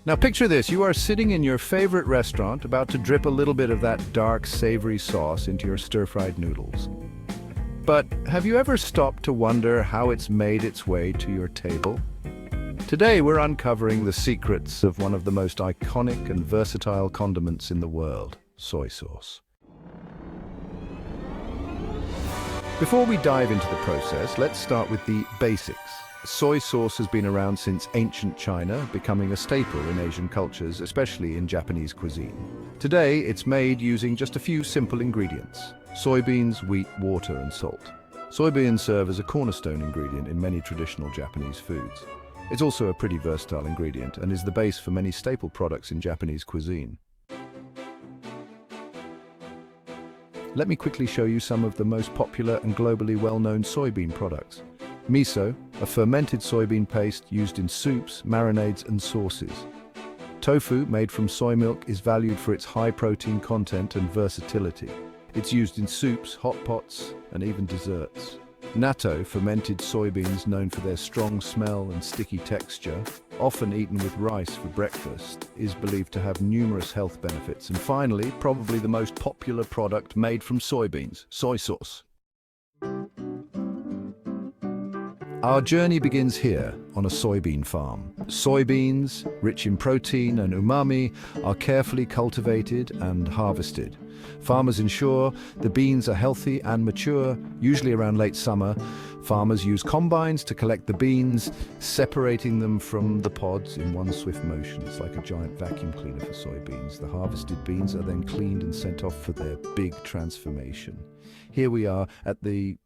Now picture this, you are sitting in your favorite restaurant, about to drip a little bit of that dark, savory sauce into your stir-fried noodles. But have you ever stopped to wonder how it's made its way to your table? Today we're uncovering the secrets of one of the most iconic and versatile condiments in the world, soy sauce. Before we dive into the process, let's start with the basics. Soy sauce has been around since ancient China, becoming a staple in Asian cultures, especially in Japanese cuisine. Today, it's made using just a few simple ingredients: soybeans, wheat, water, and salt. Soybeans serve as a cornerstone ingredient in many traditional Japanese foods. It's also a pretty versatile ingredient and is the base for many staple products in Japanese cuisine. Let me quickly show you some of the most popular and globally well-known soybean products. Miso, a fermented soybean paste used in soups, marinades, and sauces. Tofu, made from soy milk, is valued for its high protein content and versatility. It's used in soups, hot pots, and even desserts. Natto, fermented soybeans known for their strong smell and sticky texture, often eaten with rice for breakfast, is believed to have numerous health benefits. And finally, probably the most popular product made from soybeans, soy sauce. Our journey begins here, on a soybean farm. Soybeans, rich in protein and umami, are carefully cultivated and harvested. Farmers ensure the beans are healthy and mature, usually around late summer. Farmers use combines to collect the beans, separating them from the pods in one swift motion. It's like a giant vacuum cleaner for soybeans. The harvested beans are then cleaned and sent off for their big transformation. Here we are at the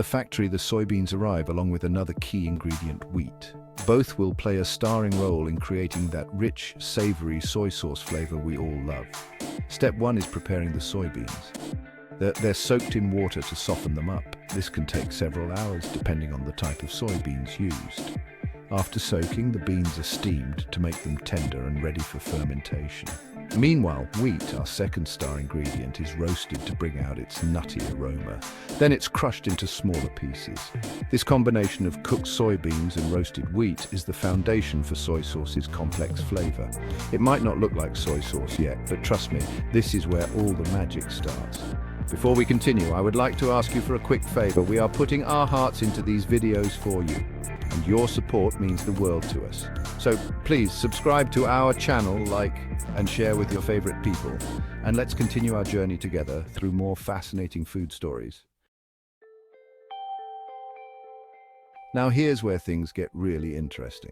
factory. The soybeans arrive along with another key ingredient, wheat. Both will play a starring role in creating that rich, savory soy sauce flavor we all love. Step one is preparing the soybeans. They're soaked in water to soften them up. This can take several hours depending on the type of soybeans used. After soaking, the beans are steamed to make them tender and ready for fermentation. Meanwhile, wheat, our second star ingredient, is roasted to bring out its nutty aroma. Then it's crushed into smaller pieces. This combination of cooked soybeans and roasted wheat is the foundation for soy sauce's complex flavor. It might not look like soy sauce yet, but trust me, this is where all the magic starts. Before we continue, I would like to ask you for a quick favor. We are putting our hearts into these videos for you, and your support means the world to us. So please subscribe to our channel, like and share with your favorite people, and let's continue our journey together through more fascinating food stories. Now here's where things get really interesting.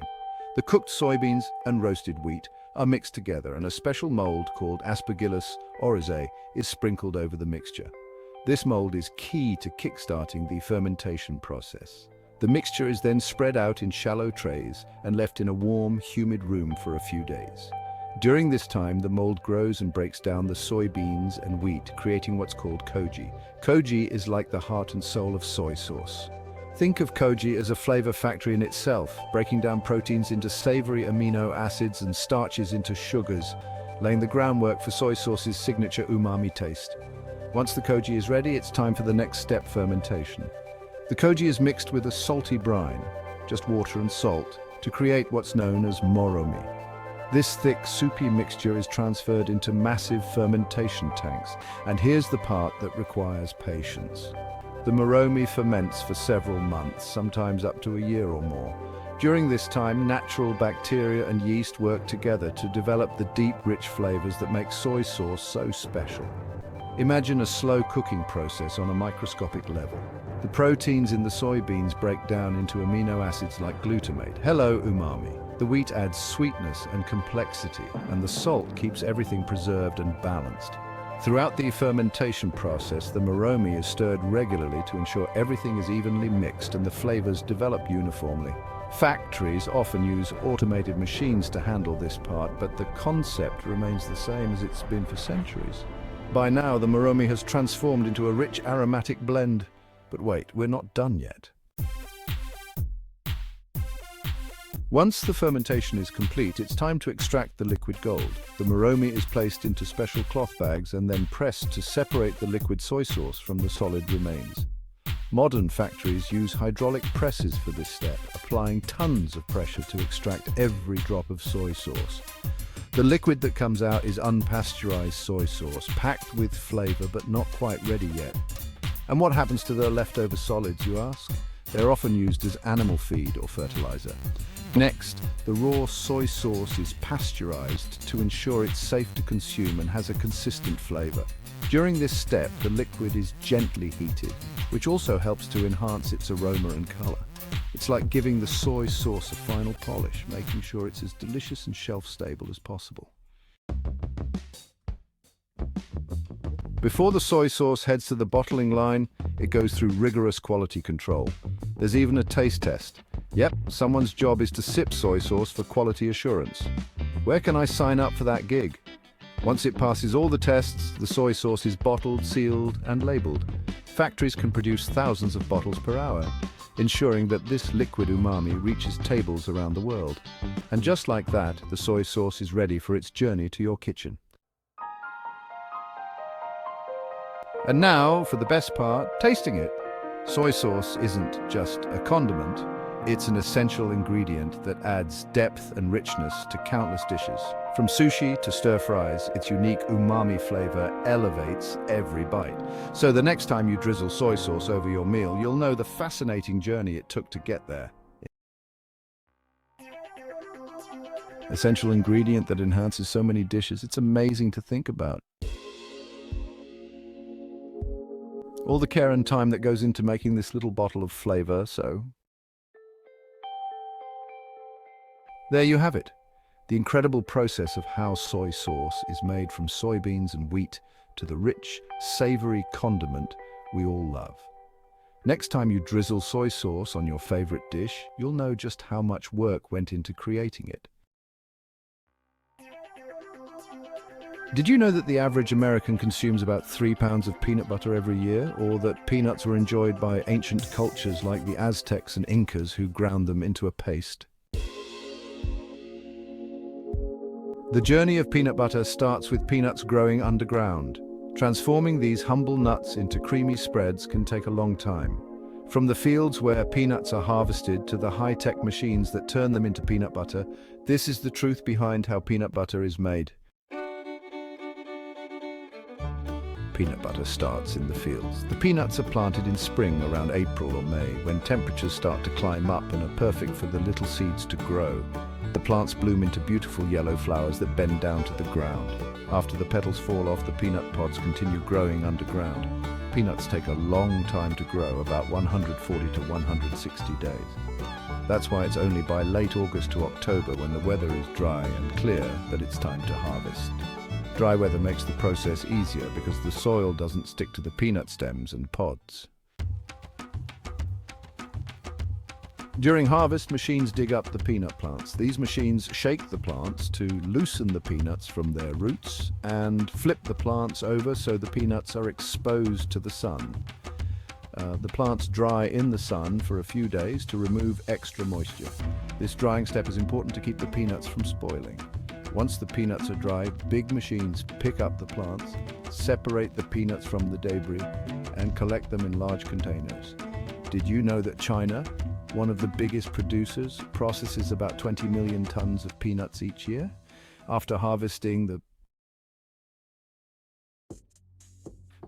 The cooked soybeans and roasted wheat are mixed together, and a special mold called Aspergillus oryzae is sprinkled over the mixture. This mold is key to kickstarting the fermentation process. The mixture is then spread out in shallow trays and left in a warm, humid room for a few days. During this time, the mold grows and breaks down the soybeans and wheat, creating what's called koji. Koji is like the heart and soul of soy sauce. Think of koji as a flavor factory in itself, breaking down proteins into savory amino acids and starches into sugars, laying the groundwork for soy sauce's signature umami taste. Once the koji is ready, it's time for the next step, fermentation. The koji is mixed with a salty brine, just water and salt, to create what's known as moromi. This thick, soupy mixture is transferred into massive fermentation tanks, and here's the part that requires patience. The moromi ferments for several months, sometimes up to a year or more. During this time, natural bacteria and yeast work together to develop the deep, rich flavors that make soy sauce so special. Imagine a slow cooking process on a microscopic level. The proteins in the soybeans break down into amino acids like glutamate. Hello, umami. The wheat adds sweetness and complexity, and the salt keeps everything preserved and balanced. Throughout the fermentation process, the moromi is stirred regularly to ensure everything is evenly mixed and the flavors develop uniformly. Factories often use automated machines to handle this part, but the concept remains the same as it's been for centuries. By now, the moromi has transformed into a rich aromatic blend. But wait, we're not done yet. Once the fermentation is complete, it's time to extract the liquid gold. The moromi is placed into special cloth bags and then pressed to separate the liquid soy sauce from the solid remains. Modern factories use hydraulic presses for this step, applying tons of pressure to extract every drop of soy sauce. The liquid that comes out is unpasteurized soy sauce, packed with flavor but not quite ready yet. And what happens to the leftover solids, you ask? They're often used as animal feed or fertilizer. Next, the raw soy sauce is pasteurized to ensure it's safe to consume and has a consistent flavor. During this step, the liquid is gently heated, which also helps to enhance its aroma and color. It's like giving the soy sauce a final polish, making sure it's as delicious and shelf-stable as possible. Before the soy sauce heads to the bottling line, it goes through rigorous quality control. There's even a taste test. Yep, someone's job is to sip soy sauce for quality assurance. Where can I sign up for that gig? Once it passes all the tests, the soy sauce is bottled, sealed, and labeled. Factories can produce thousands of bottles per hour, ensuring that this liquid umami reaches tables around the world. And just like that, the soy sauce is ready for its journey to your kitchen. And now, for the best part, tasting it. Soy sauce isn't just a condiment, it's an essential ingredient that adds depth and richness to countless dishes. From sushi to stir-fries, its unique umami flavor elevates every bite. So the next time you drizzle soy sauce over your meal, you'll know the fascinating journey it took to get there. Essential ingredient that enhances so many dishes. It's amazing to think about. All the care and time that goes into making this little bottle of flavor, so there you have it. The incredible process of how soy sauce is made from soybeans and wheat to the rich, savory condiment we all love. Next time you drizzle soy sauce on your favorite dish, you'll know just how much work went into creating it. Did you know that the average American consumes about 3 pounds of peanut butter every year, or that peanuts were enjoyed by ancient cultures like the Aztecs and Incas who ground them into a paste? The journey of peanut butter starts with peanuts growing underground. Transforming these humble nuts into creamy spreads can take a long time. From the fields where peanuts are harvested to the high-tech machines that turn them into peanut butter, this is the truth behind how peanut butter is made. Peanut butter starts in the fields. The peanuts are planted in spring around April or May, when temperatures start to climb up and are perfect for the little seeds to grow. The plants bloom into beautiful yellow flowers that bend down to the ground. After the petals fall off, the peanut pods continue growing underground. Peanuts take a long time to grow, about 140 to 160 days. That's why it's only by late August to October, when the weather is dry and clear, that it's time to harvest. Dry weather makes the process easier because the soil doesn't stick to the peanut stems and pods. During harvest, machines dig up the peanut plants. These machines shake the plants to loosen the peanuts from their roots and flip the plants over so the peanuts are exposed to the sun. The plants dry in the sun for a few days to remove extra moisture. This drying step is important to keep the peanuts from spoiling. Once the peanuts are dry, big machines pick up the plants, separate the peanuts from the debris, and collect them in large containers. Did you know that China, one of the biggest producers, processes about 20 million tons of peanuts each year? After harvesting, the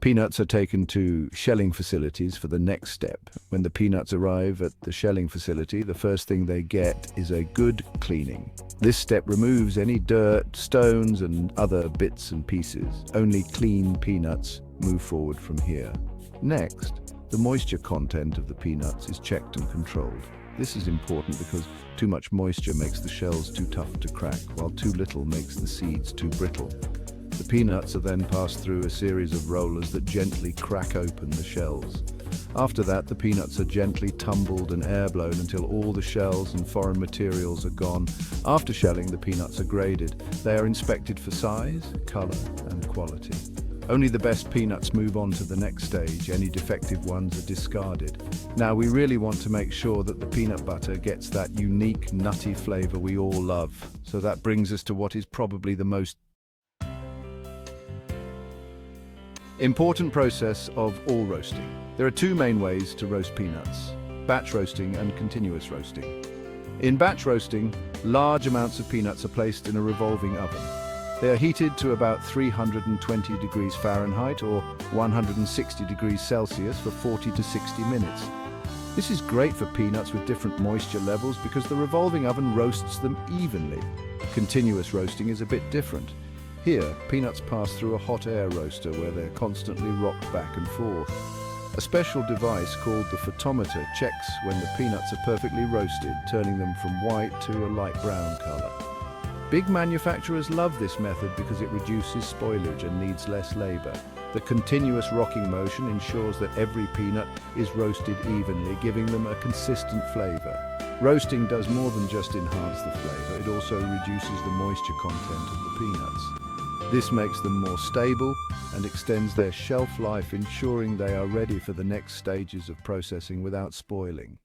peanuts are taken to shelling facilities for the next step. When the peanuts arrive at the shelling facility, the first thing they get is a good cleaning. This step removes any dirt, stones, and other bits and pieces. Only clean peanuts move forward from here. Next, the moisture content of the peanuts is checked and controlled. This is important because too much moisture makes the shells too tough to crack, while too little makes the seeds too brittle. The peanuts are then passed through a series of rollers that gently crack open the shells. After that, the peanuts are gently tumbled and air-blown until all the shells and foreign materials are gone. After shelling, the peanuts are graded. They are inspected for size, color, and quality. Only the best peanuts move on to the next stage. Any defective ones are discarded. Now, we really want to make sure that the peanut butter gets that unique nutty flavor we all love. So that brings us to what is probably the most important process of all roasting. There are two main ways to roast peanuts: batch roasting and continuous roasting. In batch roasting, large amounts of peanuts are placed in a revolving oven. They are heated to about 320 degrees Fahrenheit or 160 degrees Celsius for 40 to 60 minutes. This is great for peanuts with different moisture levels because the revolving oven roasts them evenly. Continuous roasting is a bit different. Here, peanuts pass through a hot air roaster where they're constantly rocked back and forth. A special device called the photometer checks when the peanuts are perfectly roasted, turning them from white to a light brown color. Big manufacturers love this method because it reduces spoilage and needs less labor. The continuous rocking motion ensures that every peanut is roasted evenly, giving them a consistent flavor. Roasting does more than just enhance the flavor, it also reduces the moisture content of the peanuts. This makes them more stable and extends their shelf life, ensuring they are ready for the next stages of processing without spoiling.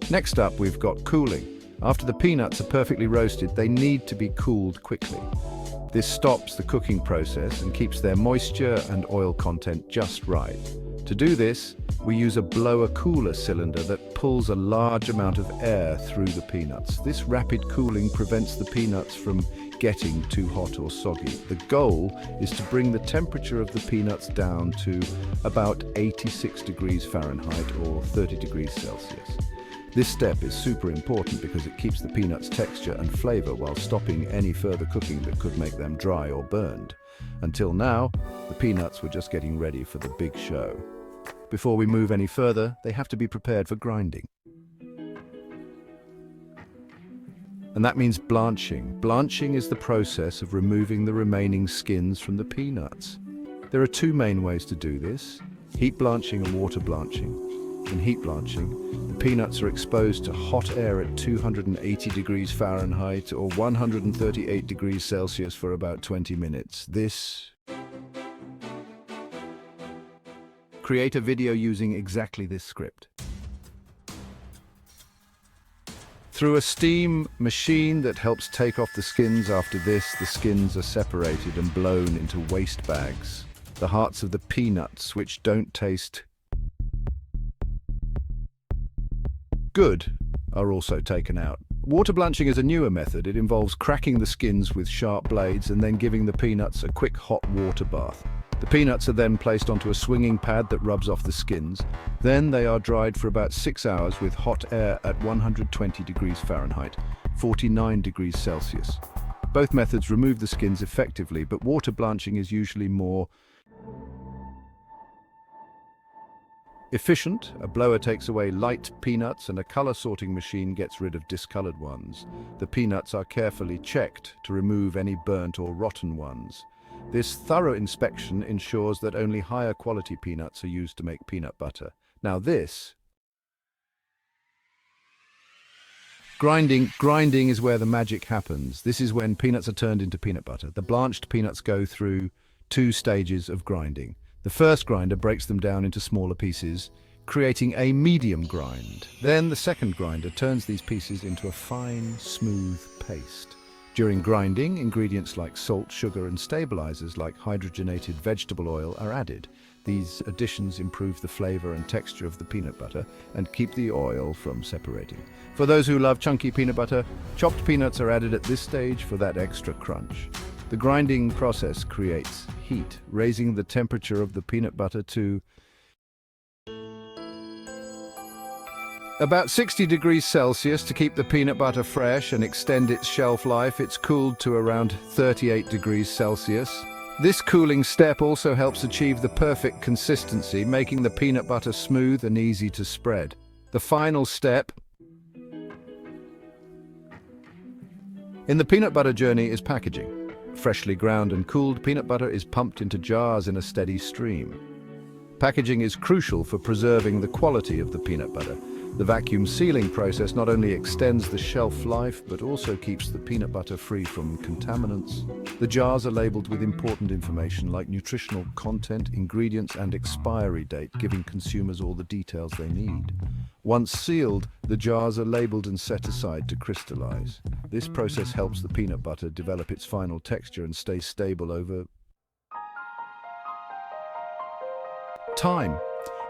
Next up, we've got cooling. After the peanuts are perfectly roasted, they need to be cooled quickly. This stops the cooking process and keeps their moisture and oil content just right. To do this, we use a blower cooler cylinder that pulls a large amount of air through the peanuts. This rapid cooling prevents the peanuts from getting too hot or soggy. The goal is to bring the temperature of the peanuts down to about 86 degrees Fahrenheit or 30 degrees Celsius. This step is super important because it keeps the peanuts' texture and flavor while stopping any further cooking that could make them dry or burned. Until now, the peanuts were just getting ready for the big show. Before we move any further, they have to be prepared for grinding. And that means blanching. Blanching is the process of removing the remaining skins from the peanuts. There are two main ways to do this: heat blanching and water blanching. In heat blanching, the peanuts are exposed to hot air at 280 degrees Fahrenheit or 138 degrees Celsius for about 20 minutes. Create a video using exactly this script. Through a steam machine that helps take off the skins. After this, the skins are separated and blown into waste bags. The hearts of the peanuts, which don't taste good, are also taken out. Water blanching is a newer method. It involves cracking the skins with sharp blades and then giving the peanuts a quick hot water bath. The peanuts are then placed onto a swinging pad that rubs off the skins. Then they are dried for about 6 hours with hot air at 120 degrees Fahrenheit, 49 degrees Celsius. Both methods remove the skins effectively, but water blanching is usually more efficient. A blower takes away light peanuts and a color sorting machine gets rid of discolored ones. The peanuts are carefully checked to remove any burnt or rotten ones. This thorough inspection ensures that only higher quality peanuts are used to make peanut butter. Now grinding is where the magic happens. This is when peanuts are turned into peanut butter. The blanched peanuts go through two stages of grinding. The first grinder breaks them down into smaller pieces, creating a medium grind. Then the second grinder turns these pieces into a fine, smooth paste. During grinding, ingredients like salt, sugar, and stabilizers like hydrogenated vegetable oil are added. These additions improve the flavor and texture of the peanut butter and keep the oil from separating. For those who love chunky peanut butter, chopped peanuts are added at this stage for that extra crunch. The grinding process creates heat, raising the temperature of the peanut butter to about 60 degrees Celsius to keep the peanut butter fresh and extend its shelf life. It's cooled to around 38 degrees Celsius. This cooling step also helps achieve the perfect consistency, making the peanut butter smooth and easy to spread. The final step in the peanut butter journey is packaging. Freshly ground and cooled peanut butter is pumped into jars in a steady stream. Packaging is crucial for preserving the quality of the peanut butter. The vacuum sealing process not only extends the shelf life, but also keeps the peanut butter free from contaminants. The jars are labeled with important information like nutritional content, ingredients, and expiry date, giving consumers all the details they need. Once sealed, the jars are labeled and set aside to crystallize. This process helps the peanut butter develop its final texture and stay stable over Time.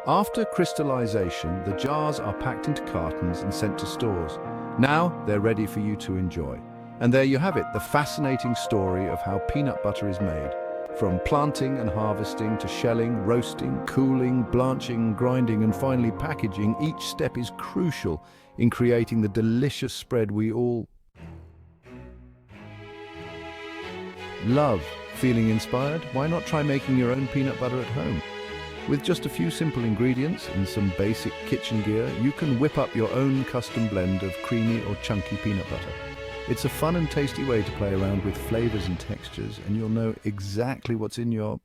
After crystallization, the jars are packed into cartons and sent to stores. Now they're ready for you to enjoy. And there you have it, the fascinating story of how peanut butter is made. From planting and harvesting to shelling, roasting, cooling, blanching, grinding, and finally packaging, each step is crucial in creating the delicious spread we all love. Feeling inspired? Why not try making your own peanut butter at home? With just a few simple ingredients and some basic kitchen gear, you can whip up your own custom blend of creamy or chunky peanut butter. It's a fun and tasty way to play around with flavors and textures, and you'll know exactly what's in your